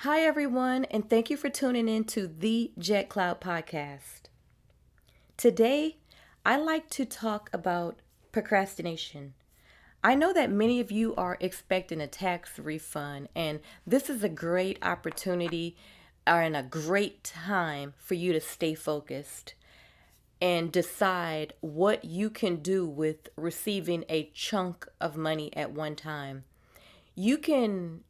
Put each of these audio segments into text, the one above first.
Hi, everyone, and thank you for tuning in to the Jett podcast. Today, I like to talk about procrastination. I know that many of you are expecting a tax refund, and this is a great opportunity and a great time for you to stay focused and decide what you can do with receiving a chunk of money at one time. You can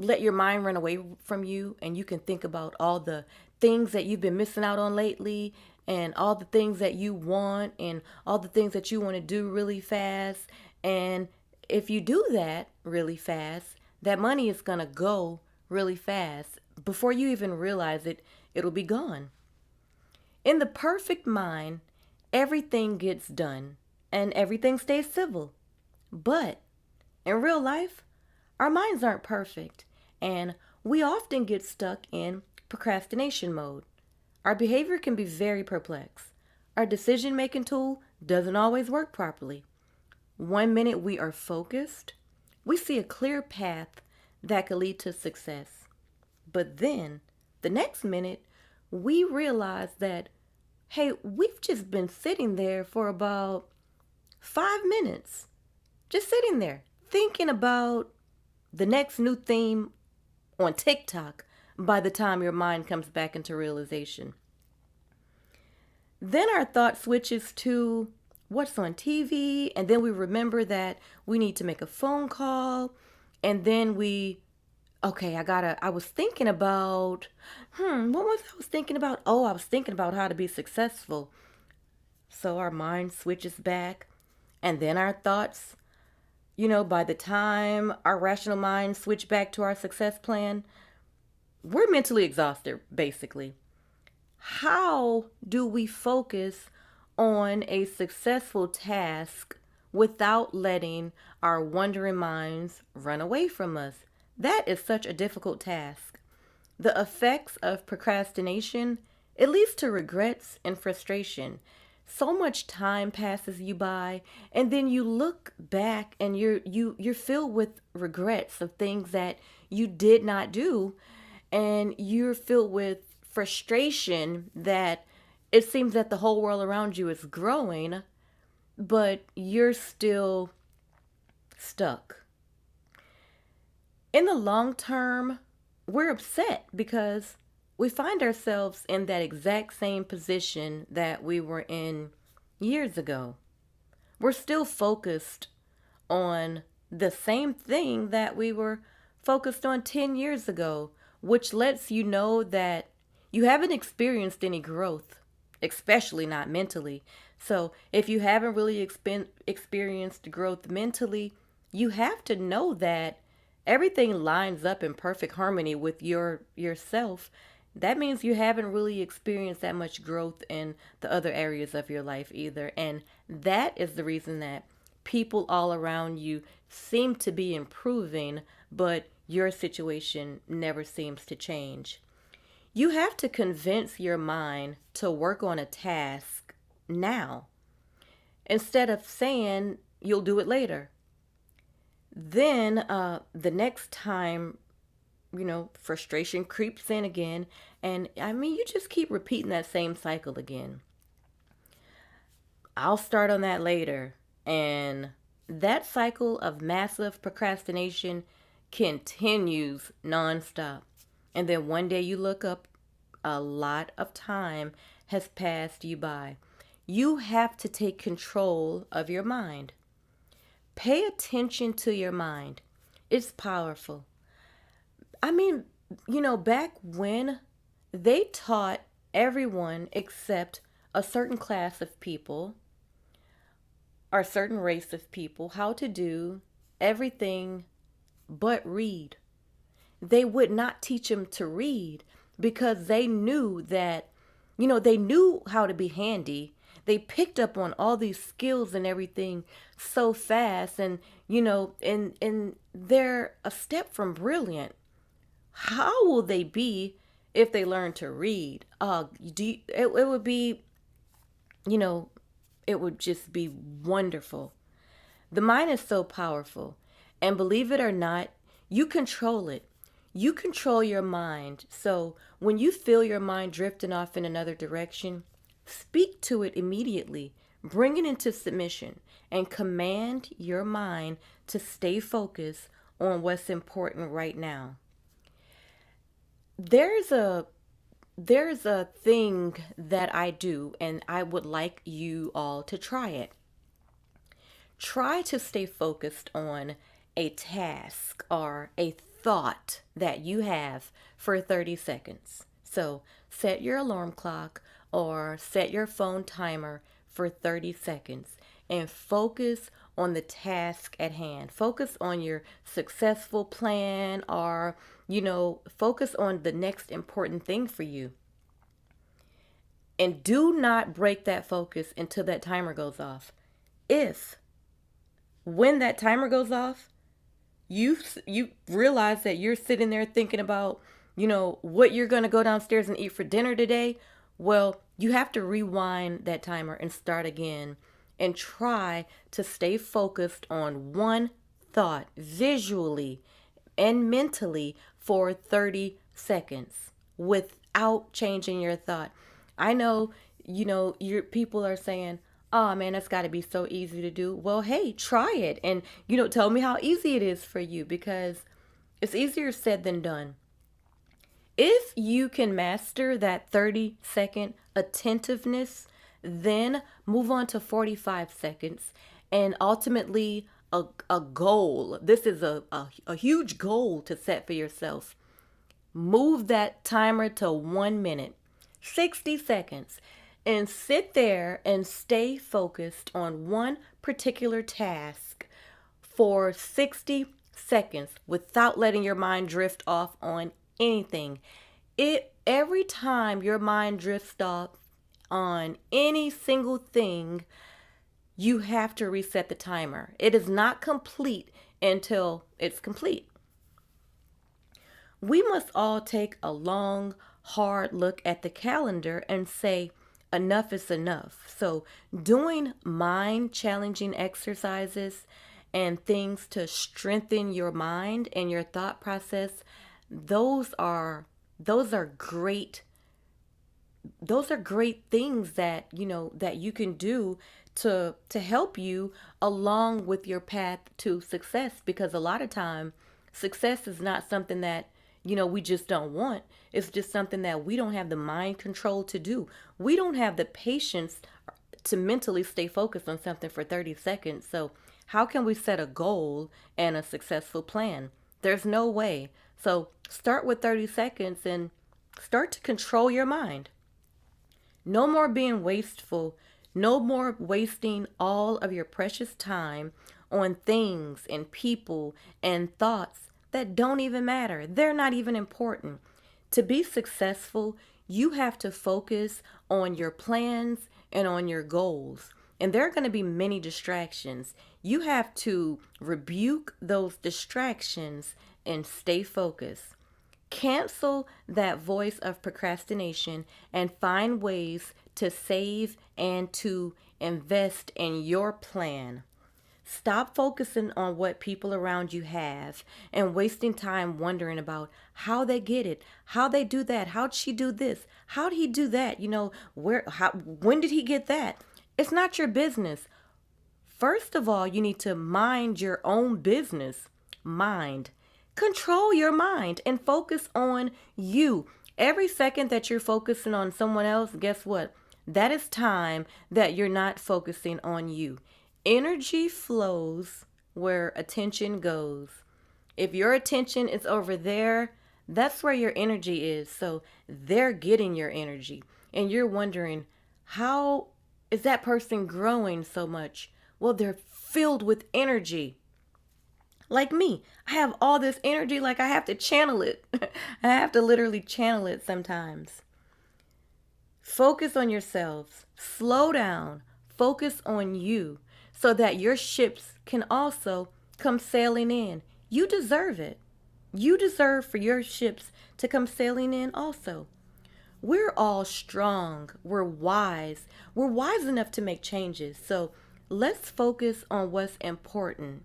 let your mind run away from you and you can think about all the things that you've been missing out on lately and all the things that you want and all the things that you want to do really fast. And if you do that really fast, that money is going to go really fast. Before you even realize it, it'll be gone. In the perfect mind, everything gets done and everything stays civil. But in real life, our minds aren't perfect, and we often get stuck in procrastination mode. Our behavior can be very perplexed. Our decision making tool doesn't always work properly. One minute we are focused, we see a clear path that could lead to success. But then, the next minute, we realize that, hey, we've just been sitting there for about 5 minutes, just sitting there, thinking about the next new theme on TikTok by the time your mind comes back into realization. Then our thought switches to what's on TV, and then we remember that we need to make a phone call, and then okay, I was thinking about, what was I was thinking about? Oh, I was thinking about how to be successful. So our mind switches back, and then our thoughts, by the time our rational minds switch back to our success plan, we're mentally exhausted, basically. How do we focus on a successful task without letting our wandering minds run away from us? That is such a difficult task. The effects of procrastination, it leads to regrets and frustration. So much time passes you by, and then you look back and you're filled with regrets of things that you did not do, and you're filled with frustration that it seems that the whole world around you is growing, but you're still stuck. In the long term, we're upset because we find ourselves in that exact same position that we were in years ago. We're still focused on the same thing that we were focused on 10 years ago, which lets you know that you haven't experienced any growth, especially not mentally. So, if you haven't really experienced growth mentally, you have to know that everything lines up in perfect harmony with yourself. That means you haven't really experienced that much growth in the other areas of your life either. And that is the reason that people all around you seem to be improving, but your situation never seems to change. You have to convince your mind to work on a task now instead of saying you'll do it later. Then the next time, frustration creeps in again. And I mean, you just keep repeating that same cycle again. I'll start on that later. And that cycle of massive procrastination continues nonstop. And then one day you look up, a lot of time has passed you by. You have to take control of your mind. Pay attention to your mind. It's powerful. I mean, back when they taught everyone except a certain class of people or a certain race of people how to do everything but read. They would not teach them to read because they knew that, they knew how to be handy. They picked up on all these skills and everything so fast, and and they're a step from brilliant. How will they be if they learn to read? It would be, you know, it would just be wonderful. The mind is so powerful, and believe it or not, you control it. You control your mind. So when you feel your mind drifting off in another direction, speak to it immediately. Bring it into submission and command your mind to stay focused on what's important right now. There's a there's a thing that I do and I would like you all to try it. Try to stay focused on a task or a thought that you have for 30 seconds. So set your alarm clock or set your phone timer for 30 seconds and focus on the task at hand. Focus on your successful plan or, focus on the next important thing for you. And do not break that focus until that timer goes off. If when that timer goes off, you realize that you're sitting there thinking about, what you're going to go downstairs and eat for dinner today, well, you have to rewind that timer and start again and try to stay focused on one thought visually and mentally for 30 seconds without changing your thought. I know, your people are saying, "Oh man, that's got to be so easy to do." Well, hey, try it and, tell me how easy it is for you because it's easier said than done. If you can master that 30-second attentiveness, then move on to 45 seconds and ultimately a goal. This is a huge goal to set for yourself. Move that timer to 1 minute, 60 seconds, and sit there and stay focused on one particular task for 60 seconds without letting your mind drift off on anything. Every time your mind drifts off on any single thing, you have to reset the timer. It is not complete until it's complete. We must all take a long, hard look at the calendar and say, enough is enough. So, doing mind challenging exercises and things to strengthen your mind and your thought process, those are great things that that you can do to help you along with your path to success, because a lot of time success is not something that we just don't want. It's just something that we don't have the mind control to do. We don't have the patience to mentally stay focused on something for 30 seconds. So how can we set a goal and a successful plan? There's no way. So start with 30 seconds and start to control your mind. No more being wasteful. No more wasting all of your precious time on things and people and thoughts that don't even matter. They're not even important. To be successful, you have to focus on your plans and on your goals. And there are going to be many distractions. You have to rebuke those distractions and stay focused. Cancel that voice of procrastination and find ways to save and to invest in your plan. Stop focusing on what people around you have and wasting time wondering about how they get it, how they do that, how'd she do this, how'd he do that, when did he get that? It's not your business. First of all, you need to mind your own business. Mind. Control your mind and focus on you. Every second that you're focusing on someone else, guess what? That is time that you're not focusing on you. Energy flows where attention goes. If your attention is over there, that's where your energy is. So they're getting your energy. And you're wondering, how is that person growing so much? Well, they're filled with energy. Like me, I have all this energy, like I have to channel it. I have to literally channel it sometimes. Focus on yourselves. Slow down. Focus on you so that your ships can also come sailing in. You deserve it. You deserve for your ships to come sailing in also. We're all strong. We're wise. We're wise enough to make changes. So let's focus on what's important.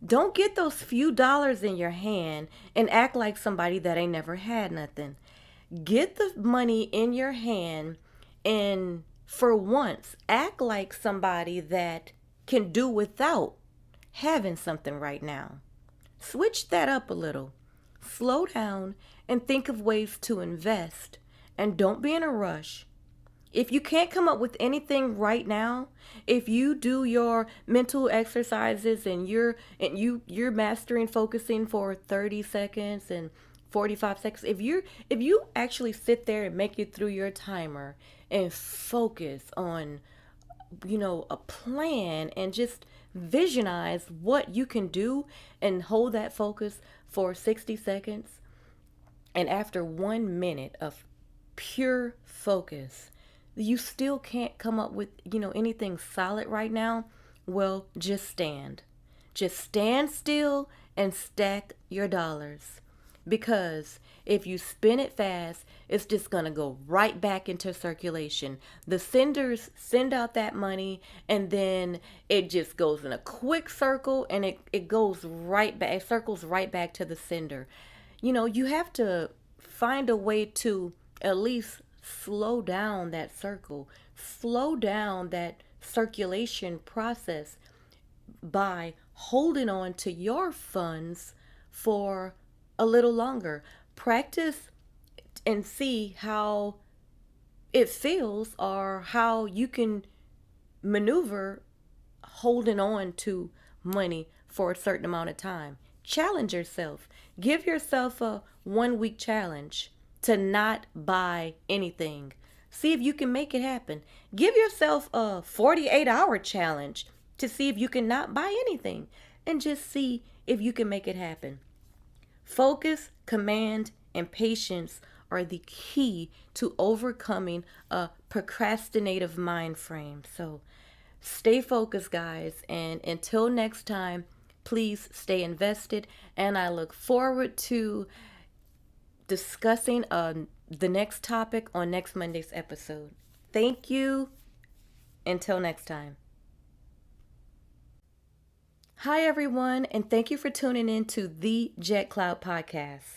Don't get those few dollars in your hand and act like somebody that ain't never had nothing. Get the money in your hand and for once act like somebody that can do without having something right now. Switch that up a little. Slow down and think of ways to invest. And don't be in a rush. If you can't come up with anything right now, if you do your mental exercises and you're mastering focusing for 30 seconds and 45 seconds, if you actually sit there and make it through your timer and focus on a plan and just visualize what you can do and hold that focus for 60 seconds, and after 1 minute of pure focus, you still can't come up with, anything solid right now, well, just stand. Just stand still and stack your dollars. Because if you spin it fast, it's just going to go right back into circulation. The senders send out that money and then it just goes in a quick circle and it goes right back, it circles right back to the sender. You have to find a way to at least slow down that circle, slow down that circulation process by holding on to your funds for a little longer. Practice and see how it feels or how you can maneuver holding on to money for a certain amount of time. Challenge yourself. Give yourself a 1 week challenge to not buy anything. See if you can make it happen. Give yourself a 48-hour challenge to see if you can not buy anything and just see if you can make it happen. Focus, command, and patience are the key to overcoming a procrastinative mind frame. So stay focused, guys, and until next time, please stay invested, and I look forward to discussing the next topic on next Monday's episode. Thank you. Until next time. Hi, everyone, and thank you for tuning in to the Jett Cloud Podcast.